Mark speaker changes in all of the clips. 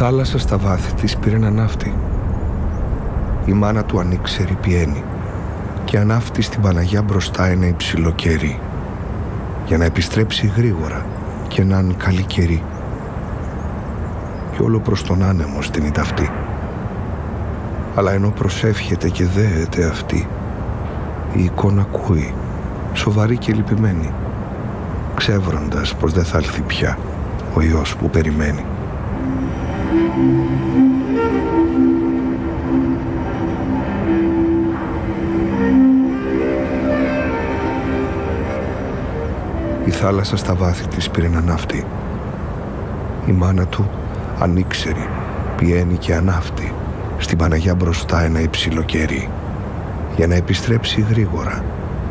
Speaker 1: θάλασσα στα βάθη της πήρε ένα ναύτη. Η μάνα του ανήξερη πιένει και ανάφτει στην Παναγιά μπροστά ένα υψηλό κερί, για να επιστρέψει γρήγορα και να καλή καιρή. Κι όλο προς τον άνεμο στείνει αυτή. Αλλά ενώ προσεύχεται και δέεται αυτή, η εικόνα ακούει, σοβαρή και λυπημένη, ξεύροντας πως δεν θα έλθει πια ο Υιός που περιμένει. Η θάλασσα στα βάθη της πήρε ένα ναύτη. Η μάνα του ανήξερη πιένει και ανάφτει στην Παναγιά μπροστά ένα υψηλό κερί, για να επιστρέψει γρήγορα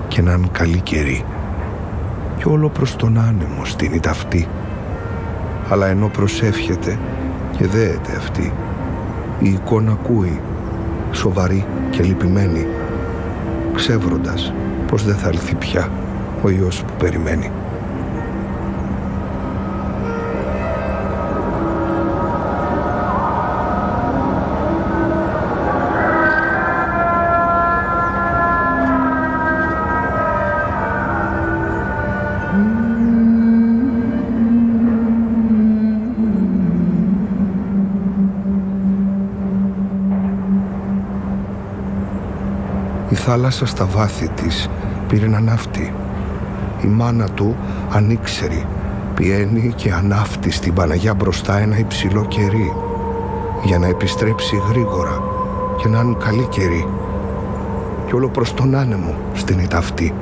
Speaker 1: και να καλή καιρή. Κι όλο προς τον άνεμο στείνει ταυτή. Αλλά ενώ προσεύχεται και δέεται αυτή, η εικόνα ακούει, σοβαρή και λυπημένη, ξεύροντας πως δεν θα έλθει πια ο Υιός που περιμένει. Η θάλασσα στα βάθη της πήρε ένα ναύτη. Η μάνα του ανήξερη πιένει και ανάφτει στην Παναγιά μπροστά ένα υψηλό κερί, για να επιστρέψει γρήγορα και να είναι καλή καιρή. Κι όλο προς τον άνεμο στείνει ταυτή.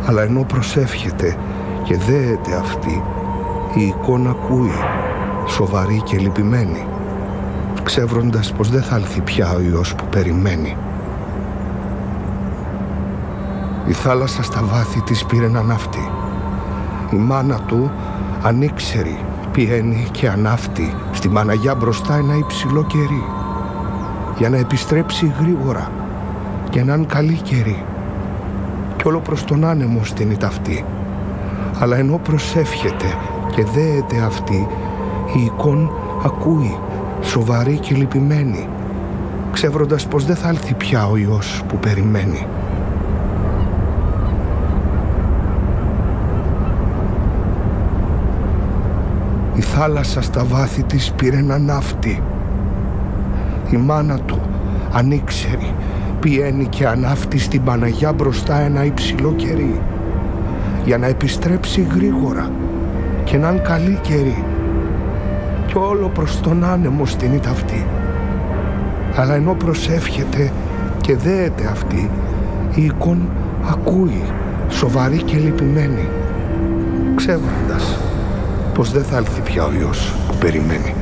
Speaker 1: Αλλά ενώ προσεύχεται και δέεται αυτή, η εικόνα ακούει, σοβαρή και λυπημένη, ξεύροντας πως δεν θα έλθει πια ο Υιός που περιμένει. Η θάλασσα στα βάθη της πήρε ένα ναύτη. Η μάνα του ανήξερη πιένει και ανάφτει στην Παναγιά μπροστά ένα υψηλό κερί, για να επιστρέψει γρήγορα και να είναι καλή καιρή. Κι όλο προς τον άνεμο στείνει ταυτή. Αλλά ενώ προσεύχεται και δέεται αυτή, η εικόν ακούει, σοβαρή και λυπημένη, ξεύροντας πως δεν θα έλθει πια ο Υιός που περιμένει. Η θάλασσα στα βάθη της πήρε ένα ναύτη. Η μάνα του ανήξερη πιένει και ανάφτει στην Παναγιά μπροστά ένα υψηλό κερί, για να επιστρέψει γρήγορα και να είναι καλή καιρή. Κι όλο προς τον άνεμο στείνει ταυτή. Αλλά ενώ προσεύχεται και δέεται αυτή, η εικόν ακούει, σοβαρή και λυπημένη, ξεύροντας πως δεν θα έλθει πια ο Υιός που περιμένει.